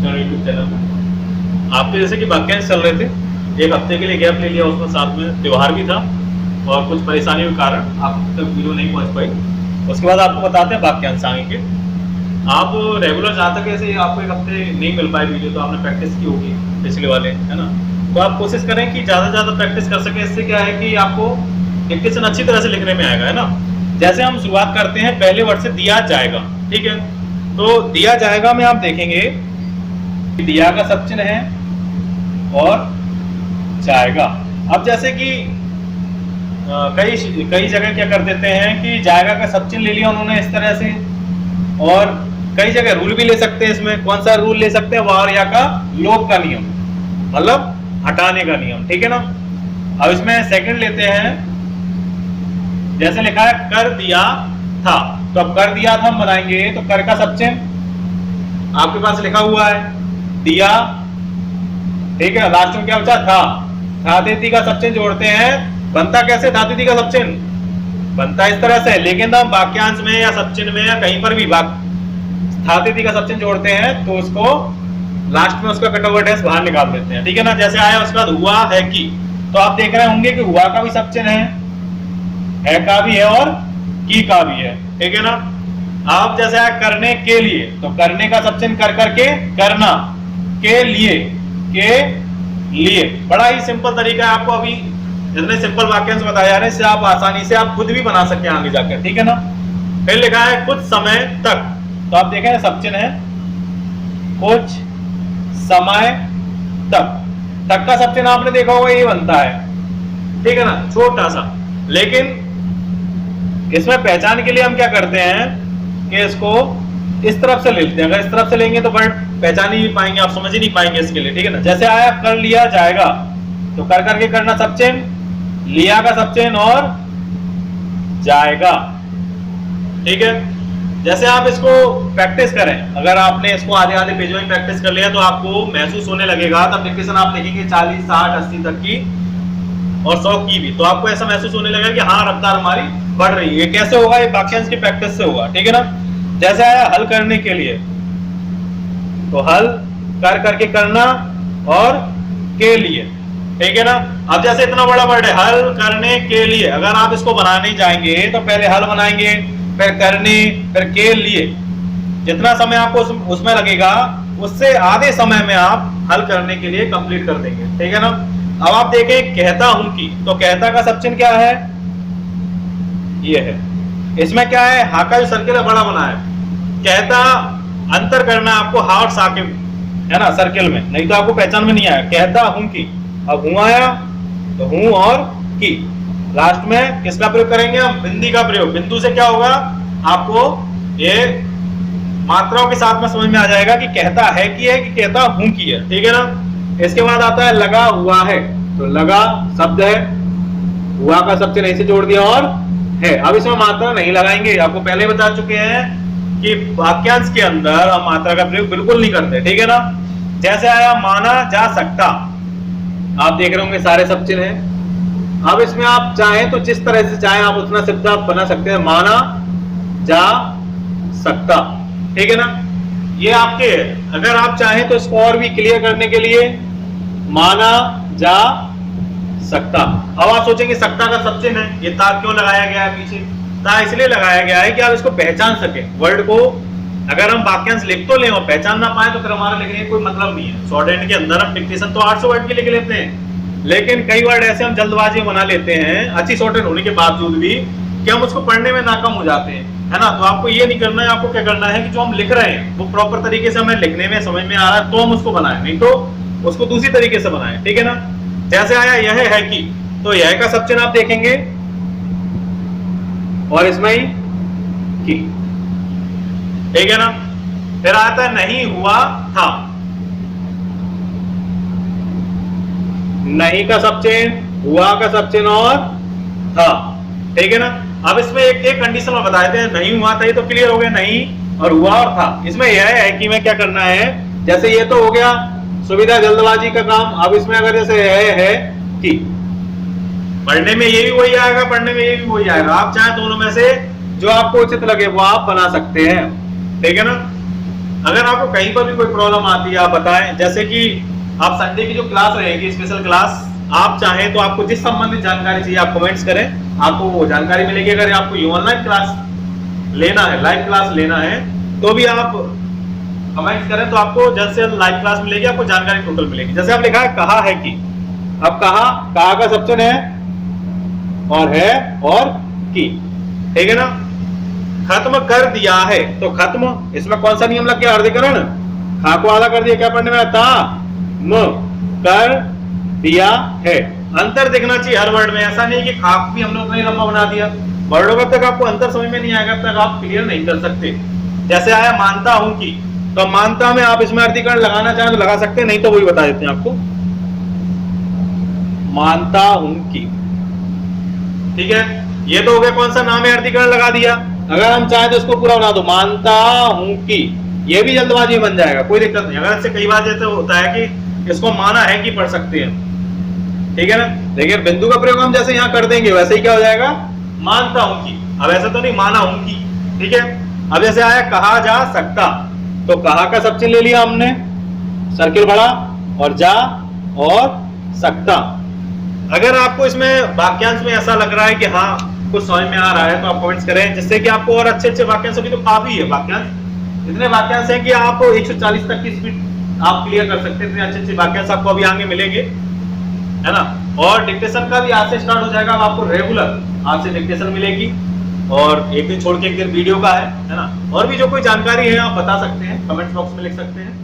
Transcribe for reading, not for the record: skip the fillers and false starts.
YouTube channel में। आपके जैसे कि वाक्यांश चल रहे थे, एक हफ्ते के लिए गैप ले लिया, उसमें साथ में त्यौहार भी था और कुछ परेशानियों के कारण आप तक वीडियो नहीं पहुंच पाई। उसके बाद आपको बताते हैं वाक्यांश आगे के। आप रेगुलर जहाँ तक ऐसे आपको एक हफ्ते नहीं मिल पाए वीडियो, तो आपने प्रैक्टिस की होगी पिछले वाले, है ना। तो आप कोशिश करें कि ज़्यादा से ज़्यादा प्रैक्टिस कर सकें। इससे क्या है कि आपको डिक्टेशन अच्छी तरह से लिखने में आएगा, है ना। जैसे हम शुरुआत करते हैं पहले वर्ड से, दिया जाएगा, ठीक है। तो दिया जाएगा में आप देखेंगे कि दिया का सब चिन्ह है और जाएगा। अब जैसे कि कई जगह क्या कर देते हैं कि जाएगा का सब चिन्ह ले लिया उन्होंने इस तरह से, और कई जगह रूल भी ले सकते हैं। इसमें कौन सा रूल ले सकते हैं? वार या का लोप का नियम, मतलब हटाने का नियम, ठीक है ना। अब इसमें सेकंड लेते हैं, जैसे लिखा है कर दिया था, तो अब कर दिया था हम बनाएंगे तो कर का सब चिन्ह आपके पास लिखा हुआ है दिया, ठीक है। लास्ट में क्या बचा? था तिथि का सब चिन्ह जोड़ते हैं। बनता कैसे? था तिथि का सब चिन्ह बनता इस तरह से, लेकिन हम वाक्यांश में या सब चिन्ह में या कहीं पर भी था तिथि का सब चिन्ह जोड़ते हैं तो उसको लास्ट में उसका कटा हुआ डैश बाहर निकाल देते हैं, ठीक है ना। जैसे आया उसके बाद हुआ है कि, तो आप देख रहे होंगे कि हुआ का भी सब चिन्ह है का भी है और की का भी है, ठीक है ना। आप जैसे आया करने के लिए, तो करने का सब चिन्ह कर करके, करना के लिए बड़ा ही सिंपल तरीका है। आपको अभी जितने सिंपल वाक्यांश बताए जा रहे हैं इससे आप आसानी से आप खुद भी बना सकते हैं आगे जाकर, ठीक है ना। फिर लिखा है कुछ समय तक, तो आप देखें सब चिन्ह है कुछ समय तक का सब चिन्ह आपने देखा होगा ये बनता है, ठीक है ना, छोटा सा। लेकिन इसमें पहचान के लिए हम क्या करते हैं कि इसको इस तरफ से ले लेते हैं। अगर इस तरफ से लेंगे तो वर्ड पहचान ही नहीं पाएंगे, आप समझ ही नहीं पाएंगे इसके लिए, ठीक है ना। जैसे आया कर लिया जाएगा, तो कर करके करना सब चिन्ह, लिया का सब चिन्ह और जाएगा, ठीक है। जैसे आप इसको प्रैक्टिस करें, अगर आपने इसको आधे आधे पेजों में प्रैक्टिस कर लिया तो आपको महसूस होने लगेगा, तब डिक्टेशन आप लिखेंगे 40, 60, 80 तक की और 100 की भी, तो आपको ऐसा महसूस होने लगेगा कि हाँ रफ्तार हमारी बढ़ रही है। कैसे होगा? ये वाक्यांश की प्रैक्टिस से होगा, ठीक है ना। जैसे आया हल करने के लिए, तो हल कर करके करना और के लिए, ठीक है ना। अब जैसे इतना बड़ा वर्ड है हल करने के लिए, अगर आप इसको बनाने जाएंगे तो पहले हल बनाएंगे, फिर करने, फिर के लिए। जितना समय आपको उसमें लगेगा उससे आधे समय में आप हल करने के लिए कंप्लीट कर देंगे, ठीक है ना। अब आप देखें कहता हूं कि, तो कहता का सब चिन्ह क्या है? ये है। इसमें क्या है? हा का जो सर्किल है बड़ा बना है। कहता अंतर करना आपको हा और सा के, है ना, सर्किल में, नहीं तो आपको पहचान में नहीं आया। कहता हूं कि, अब हूं आया तो हूं और की, लास्ट में किसका प्रयोग करेंगे हम? बिंदी का प्रयोग। बिंदु से क्या होगा? आपको ये मात्राओं के साथ में समझ में आ जाएगा कि कहता है कि कहता हूं की है, ठीक है ना। इसके बाद आता है लगा हुआ है, तो लगा शब्द है, हुआ का सब चिन्ह ऐसे जोड़ दिया और है। अब इसमें मात्रा नहीं लगाएंगे, आपको पहले बता चुके हैं कि वाक्यांश के अंदर हम मात्रा का प्रयोग बिल्कुल नहीं करते, ठीक है ना। जैसे आया माना जा सकता, आप देख रहे होंगे सारे सब चिन्ह है। अब इसमें आप चाहें तो जिस तरह से चाहें आप उतना शब्द आप बना सकते हैं, माना जा सकता, ठीक है ना। ये आपके, अगर आप चाहें तो इसको और भी क्लियर करने के लिए माना जा सकता। अब आप सोचेंगे सकता का सब चिन्ह है, ये ता क्यों लगाया गया है पीछे? ता इसलिए लगाया गया है कि आप इसको पहचान सके वर्ड को। अगर हम वाक्यांश लिख तो लें और पहचान ना पाए तो फिर हमारा लिखने का कोई मतलब नहीं है। शॉर्ट हैंड के अंदर हम डिक्टेशन तो 800 वर्ड की लिख लेते हैं, लेकिन कई वर्ड ऐसे हम जल्दबाजी बना लेते हैं अच्छी शॉर्ट हैंड होने के बावजूद भी कि हम उसको पढ़ने में नाकाम हो जाते हैं, है ना। तो आपको ये नहीं करना है, आपको क्या करना है कि जो हम लिख रहे हैं वो प्रॉपर तरीके से हमें लिखने में समझ में आ रहा है तो हम उसको बनाएं, नहीं तो उसको दूसरी तरीके से बनाएं, ठीक है ना। जैसे आया यह है कि, तो यह का सब चिन्ह आप देखेंगे और इसमें ही की, ठीक है ना। फिर आता है नहीं हुआ था, नहीं का सब चिन्ह, हुआ का सब चिन्ह और था, ठीक है ना। अब इसमें एक कंडीशन में बताए थे, नहीं हुआ था, ये तो क्लियर हो गया, नहीं और हुआ और था। इसमें यह है कि मैं क्या करना है, जैसे ये तो हो गया सुविधा जल्दबाजी का काम। अब इसमें अगर जैसे है कि, पढ़ने में ये भी वही आएगा, पढ़ने में ये भी वही आएगा। आप चाहे दोनों में से जो आपको उचित लगे वो आप बना सकते हैं, ठीक है ना। अगर आपको कहीं पर भी कोई प्रॉब्लम आती है आप बताएं, जैसे कि आप संडे की जो क्लास रहेगी स्पेशल क्लास, आप चाहें तो आपको जिस संबंधित जानकारी चाहिए आप कमेंट्स करें, आपको वो जानकारी मिलेगी। अगर आपको ये ऑनलाइन क्लास लेना है, लाइव क्लास लेना है, तो भी आप कमेंट्स करें तो आपको जल्द से जल्द लाइव क्लास मिलेगी, आपको जानकारी टोटल मिलेगी। जैसे आप लिखा है कहा है कि, अब कहा का सबसे है और की, ठीक है ना। खत्म कर दिया है, तो खत्म, इसमें कौन सा नियम लग गया, अर्धीकरण। खा को आधा कर दिया, क्या पढ़ने में था, म कर दिया है। अंतर देखना चाहिए हर वर्ड में, ऐसा नहीं कि खा भी हम लोग ने लंबा बना दिया। वर्डों का तक आपको अंतर समझ में नहीं आएगा तक आप क्लियर नहीं कर सकते। जैसे आया मानता हूं कि, तो मानता में आप इसमें अर्धीकरण लगाना चाहें तो लगा सकते हैं, नहीं तो वही बता देते हैं आपको, मानता हूं कि, ठीक है। ये तो हो गया कौन सा नाम है, अर्धीकरण लगा दिया। अगर हम चाहें तो इसको पूरा बना दो, मानता हूं कि, ये भी जल्दबाजी बन जाएगा, कोई दिक्कत नहीं। अगर इससे कई बार जैसे होता है कि इसको माना है कि पढ़ सकते हैं, ठीक है ना। देखिए बिंदु का प्रयोग हम जैसे यहाँ कर देंगे वैसे ही क्या हो जाएगा, मानता हूं कि। अब ऐसा तो नहीं माना हूं कि, ठीक है। अब जैसे आया कहा जा सकता, तो कहा का सब चीज ले लिया हमने, सर्किल बड़ा, और जा और सकता। अगर आपको इसमें वाक्यांश में ऐसा लग रहा है कि हाँ कुछ समझ में आ रहा है तो आप कमेंट्स करें, जिससे कि आपको और अच्छे अच्छे वाक्यांश, अभी तो काफी है वाक्यांश, इतने वाक्यांश हैं कि आप 140 तक की स्पीड आप क्लियर कर सकते हैं। इतने अच्छे अच्छे वाक्यांश आपको अभी आगे मिलेंगे, है ना। और डिक्टेशन का भी आज से स्टार्ट हो जाएगा, अब आपको रेगुलर आज से डिक्टेशन मिलेगी, और एक दिन छोड़ के एक दिन वीडियो का है ना। और भी जो कोई जानकारी है आप बता सकते हैं, कमेंट बॉक्स में लिख सकते हैं।